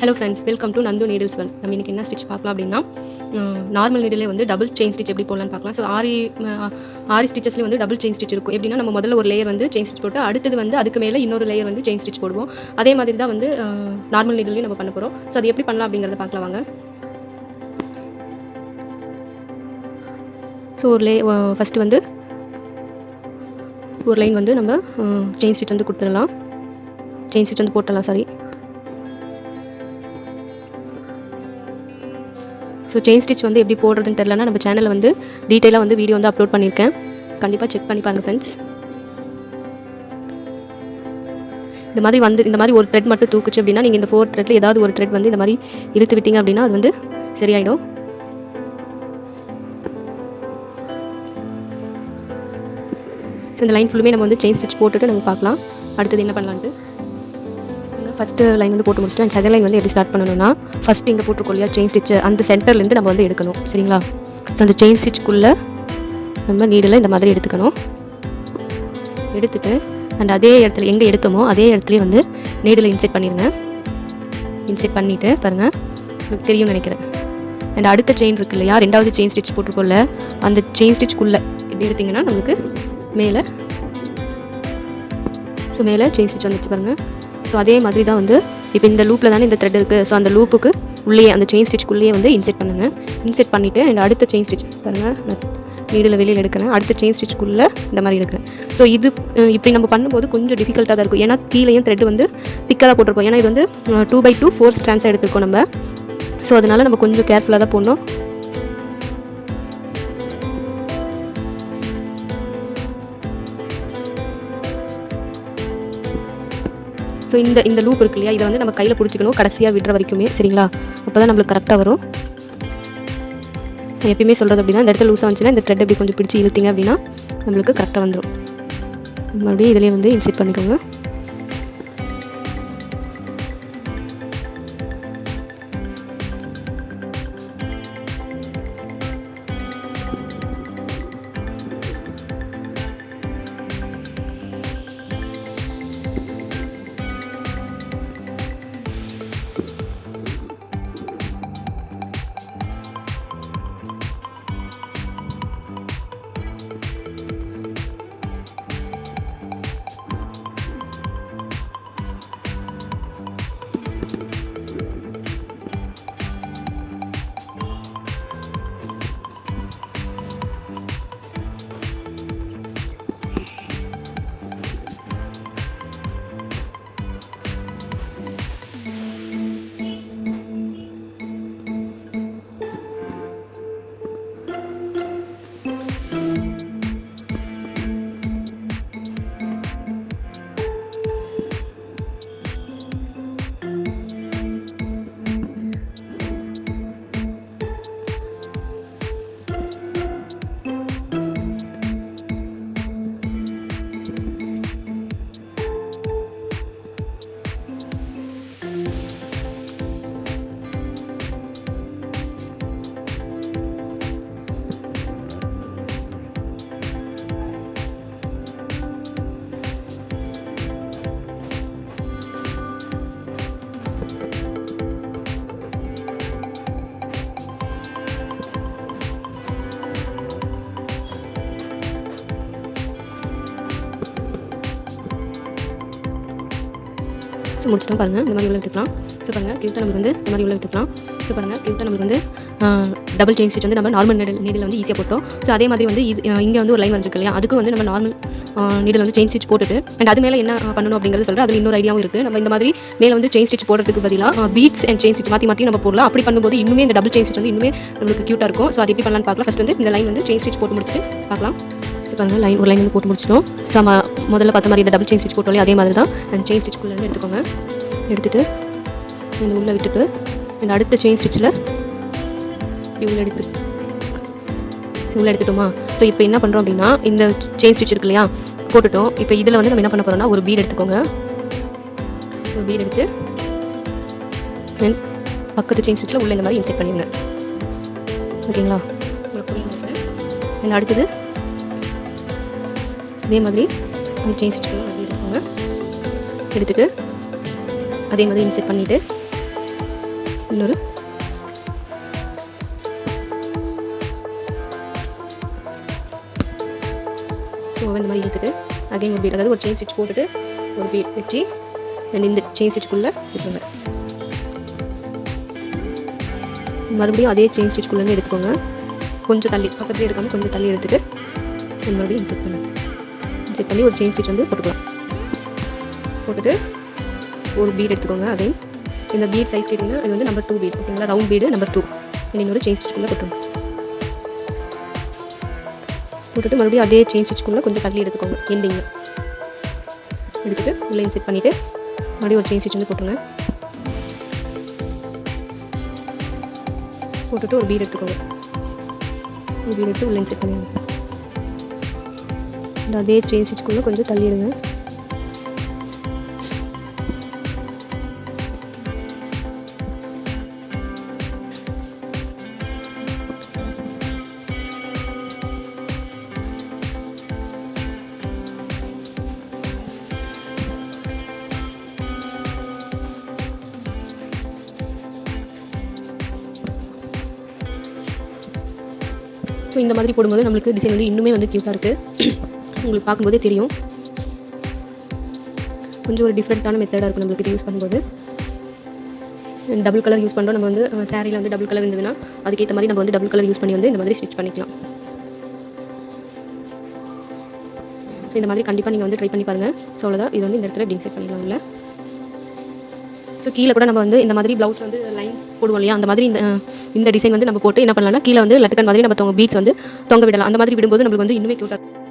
Hello friends, welcome to Nandu needles world. நம்ம இன்றைக்கி என்ன ஸ்டிச் பார்க்கலாம் அப்படின்னா, நார்மல் நீடிலே வந்து டபுள் செயின் ஸ்டிச் எப்படி போடலான்னு பார்க்கலாம். ஸோ ஆரி ஸ்டிச்சஸ்லேயே வந்து டபுள் செயின் ஸ்டிச் இருக்கும். எப்படின்னா, நம்ம முதல்ல ஒரு லேயர் வந்து செயின் ஸ்டிச் போட்டு அடுத்தது வந்து அதுக்கு மேலே இன்னொரு லேயர் வந்து செயின் ஸ்டிச் போடுவோம். அதே மாதிரி தான் வந்து நார்மல் நீடிலையும் நம்ம பண்ண போகிறோம். ஸோ அது எப்படி பண்ணலாம் அப்படிங்கிறத பார்க்கலாம் வாங்க. ஸோ ஃபஸ்ட்டு வந்து ஒரு லைன் வந்து நம்ம செயின் ஸ்டிச் வந்து கொடுத்துடலாம். செயின் ஸ்டிச் வந்து போட்டுடலாம். சாரி. ஸோ செயின் ஸ்டிச் வந்து எப்படி போடுறதுன்னு தெரிலனா நம்ம சேனலில் வந்து டீட்டெயிலாக வந்து வீடியோ வந்து அப்லோட் பண்ணியிருக்கேன். கண்டிப்பாக செக் பண்ணி பாருங்கள் ஃப்ரெண்ட்ஸ். இந்த மாதிரி ஒரு த்ரெட் மட்டும் தூக்குச்சு அப்படின்னா நீங்கள் இந்த 4 த்ரெட்டில் ஏதாவது ஒரு த்ரெட் வந்து இந்த மாதிரி இழுத்து விட்டீங்க அப்படின்னா அது வந்து சரியாயிடும். ஸோ இந்த லைன் ஃபுல்லுமே நம்ம வந்து செயின் ஸ்டிச் போட்டுட்டு நம்ம பார்க்கலாம் அடுத்தது என்ன பண்ணலான்ட்டு. ஃபஸ்ட்டு லைன் வந்து போட்டு முடிச்சுட்டு அண்ட் செகண்ட் லைன் வந்து எப்படி ஸ்டார்ட் பண்ணணும்னா, ஃபஸ்ட்டு இங்கே போட்டிருக்கோம் இல்லையா செயின் ஸ்டிச், அந்த சென்டர்லேருந்து நம்ம வந்து எடுக்கணும். சரிங்களா? ஸோ அந்த செயின் ஸ்டிச்சுக்குள்ளே நம்ம நீடில் இந்த மாதிரி எடுத்துக்கணும். எடுத்துகிட்டு அண்ட் அதே இடத்துல எங்கே எடுத்தோமோ அதே இடத்துலையே வந்து நீடில் இன்செர்ட் பண்ணிடுங்க. இன்செர்ட் பண்ணிவிட்டு பாருங்கள், உங்களுக்கு தெரியும்னு நினைக்கிறேன். அண்ட் அடுத்த செயின் இருக்குது இல்லையா, ரெண்டாவது செயின் ஸ்டிச் போட்டிருக்கோம்ல, அந்த செயின் ஸ்டிச்சுக்குள்ளே எப்படி எடுத்திங்கன்னா நம்மளுக்கு மேலே செயின் ஸ்டிச் வந்துச்சு பாருங்கள். ஸோ அதே மாதிரி தான் வந்து இப்போ இந்த லூப்பில் தானே இந்த த்ரெட் இருக்குது. ஸோ அந்த லூப்புக்கு உள்ளே அந்த செயின் ஸ்டிச்சுக்குள்ளேயே வந்து இன்செர்ட் பண்ணுங்கள். இன்செர்ட் பண்ணிவிட்டு அண்ட் அடுத்த செயின் ஸ்டிச் பாருங்கள், நான் நீடில் வெளியில் எடுக்கிறேன். அடுத்த செயின் ஸ்டிச்சுக்குள்ளே இந்த மாதிரி எடுக்கிறேன். ஸோ இது இப்படி நம்ம பண்ணும்போது கொஞ்சம் டிஃபிகல்ட்டாக தான் இருக்கும். ஏன்னா கீழேயும் த்ரெட் வந்து திக்காக தான் போட்டிருப்போம். ஏன்னா இது வந்து 2x2 4 ஸ்ட்ராண்ட்ஸாக எடுத்துருக்கோம் நம்ம. ஸோ அதனால் நம்ம கொஞ்சம் கேர்ஃபுல்லாக தான் போடணும். ஸோ இந்த லூப் இருக்கு இல்லையா, இதை வந்து நம்ம கையில் பிடிச்சிக்கணும் கடைசியாக விடுற வரைக்குமே. சரிங்களா? அப்போ தான் நம்மளுக்கு கரெக்டாக வரும். எப்பயுமே சொல்கிறது அப்படின்னா, இந்த இடத்துல லூஸாக வந்துச்சுன்னா இந்த த்ரெட் எப்படி கொஞ்சம் பிடிச்சி இழுத்திங்க அப்படின்னா நம்மளுக்கு கரெக்டாக வந்துடும். மறுபடியும் இதிலே வந்து இன்செர்ட் பண்ணிக்கோங்க. ஸோ முடிச்சிட்டோம் பாருங்கள், இந்த மாதிரி உள்ள எடுத்துக்கலாம். ஸோ பாருங்கள் கியூட்டாக நம்மளுக்கு வந்து இந்த மாதிரி உள்ள எடுத்துக்கலாம். ஸோ பாருங்கள் கியூட்டாக நம்மளுக்கு வந்து டபுள் செயின் ஸ்டிச் வந்து நம்ம நார்மல் நீடில் வந்து ஈஸியாக போட்டோம். ஸோ அதே மாதிரி வந்து இங்கே வந்து ஒரு லைன் வந்துருக்கு இல்லையா, அதுக்கு வந்து நம்ம நார்மல் நீடில் வந்து செயின் ஸ்டிச் போட்டுட்டு அண்ட் அது மேலே என்ன பண்ணணும் அப்படிங்கிறது சொல்லிட்டு அதில் இன்னொரு ஐடியாவும் இருக்குது. நம்ம இந்த மாதிரி மேலே வந்து செயின் ஸ்டிச் போடுறதுக்கு பதிலாக பீட்ஸ் அண்ட் செயின் ஸ்டிச் மாற்றி நம்ம போடலாம். அப்படி பண்ணும்போது இன்னுமே இந்த டபுள் செயின் ஸ்டிச் வந்து இன்னுமே நம்மளுக்கு க்யூட்டாக இருக்கும். ஸோ அது எப்படி பண்ணலான்னு பார்க்கலாம். ஃபஸ்ட் வந்து இந்த லைன் வந்து செயின் ஸ்டிச் போட்டு முடிச்சுட்டு பார்க்கலாம். பாருங்கள் ஒரு லைன் வந்து போட்டு முடிச்சிட்டோம். ஸோ நம்ம முதல்ல பார்த்த மாதிரி இந்த டபுள் செயின் ஸ்டிச் போட்டோம் அதே மாதிரி தான் அண்ட் செயின் ஸ்டிச்சுக்குள்ளே வந்து எடுத்துக்கோங்க. எடுத்துகிட்டு இந்த உள்ளே விட்டுட்டு இந்த அடுத்த செயின் ஸ்டிச்சில் உள்ளே எடுத்துட்டோமா. ஸோ இப்போ என்ன பண்ணுறோம் அப்படின்னா, இந்த செயின் ஸ்டிச் இருக்கு இல்லையா போட்டுட்டோம். இப்போ இதில் வந்து நம்ம என்ன பண்ண போகிறோம்னா, ஒரு பீட் எடுத்துக்கோங்க. ஒரு பீட் எடுத்து பக்கத்து செயின் ஸ்டிச்சில் உள்ளே இந்த மாதிரி இன்செர்ட் பண்ணிடுங்க. ஓகேங்களா? உங்களுக்கு புரியுங்க. அடுத்தது அதே மாதிரி அந்த செயின் ஸ்டிச் எடுத்துக்கோங்க. எடுத்துகிட்டு அதே மாதிரி இன்செர்ட் பண்ணிவிட்டு இன்னொரு ஸோ இந்த மாதிரி இழுத்துட்டு அகைன் ஒரு பீட், அதாவது ஒரு செயின் ஸ்டிச் போட்டுட்டு ஒரு பீட் வச்சு இந்த செயின் ஸ்டிச்சுக்குள்ளே விட்டுருங்க. மறுபடியும் அதே செயின் ஸ்டிச்சுக்குள்ளே எடுத்துக்கோங்க. கொஞ்சம் தள்ளி, பக்கத்துலேயே எடுக்காமல் கொஞ்சம் தள்ளி எடுத்துகிட்டு மறுபடியும் இன்செர்ட் பண்ணுங்கள். இன்செர்ட் பண்ணி ஒரு செயின் ஸ்டிச் வந்து போட்டுக்கலாம். போட்டுட்டு ஒரு பீட் எடுத்துக்கோங்க. அகைன் இந்த பீட் சைஸ் கேட்டிங்கன்னா இது வந்து நம்பர் 2 பீட், ஓகேங்களா? Round bead number 2. இன்னொரு செயின் ஸ்டிச்சுக்குள்ளே போட்டுருங்க. போட்டுட்டு மறுபடியும் அதே செயின் ஸ்டிச்சுக்குள்ளே கொஞ்சம் தள்ளி எடுத்துக்கோங்க. எண்டிங்கில் எடுத்துகிட்டு உள்ளே இன்செர்ட் பண்ணிவிட்டு மறுபடியும் ஒரு செயின் ஸ்டிச் வந்து போட்டுருங்க. போட்டுட்டு ஒரு பீட் எடுத்துக்கோங்க. ஒரு பீட் எடுத்து உள்ளே இன்செர்ட் பண்ணிடுங்க. அதே செயின் ஸ்டிச்சுக்குள்ளே கொஞ்சம் தள்ளிடுங்க. ஸோ இந்த மாதிரி போடும்போது நம்மளுக்கு டிசைன் வந்து இன்னுமே வந்து க்யூட்டாக இருக்குது. உங்களுக்கு பார்க்கும்போதே தெரியும். கொஞ்சம் ஒரு டிஃப்ரெண்ட்டான மெத்தடாக இருக்கும் நம்மளுக்கு இது யூஸ் பண்ணும்போது. டபுள் கலர் யூஸ் பண்ணுறோம். நம்ம வந்து சாரியில் வந்து டபுள் கலர் இருந்ததுன்னா அதுக்கேற்ற மாதிரி நம்ம வந்து டபுள் கலர் யூஸ் பண்ணி வந்து இந்த மாதிரி ஸ்டிச் பண்ணிக்கலாம். ஸோ இந்த மாதிரி கண்டிப்பாக நீங்கள் வந்து ட்ரை பண்ணி பாருங்கள். ஸோ அவ்வளோதான். இது வந்து இந்த இடத்துல இப்படி செட் பண்ணிடலாம் இல்லை. ஸோ கீழே கூட நம்ம வந்து இந்த மாதிரி ப்ளவுஸ் வந்து லைன்ஸ் போடுவோம் இல்லையா, அந்த மாதிரி இந்த டிசைன் வந்து நம்ம போட்டு என்ன பண்ணலாம்னா கீழே வந்து லட்டுக்கன் மாதிரி நம்ம பீட்ஸ் வந்து தொங்க விடலாம். அந்த மாதிரி விடும்போது நம்மளுக்கு வந்து இன்னுமே க்யூட்டாக இருக்கும்.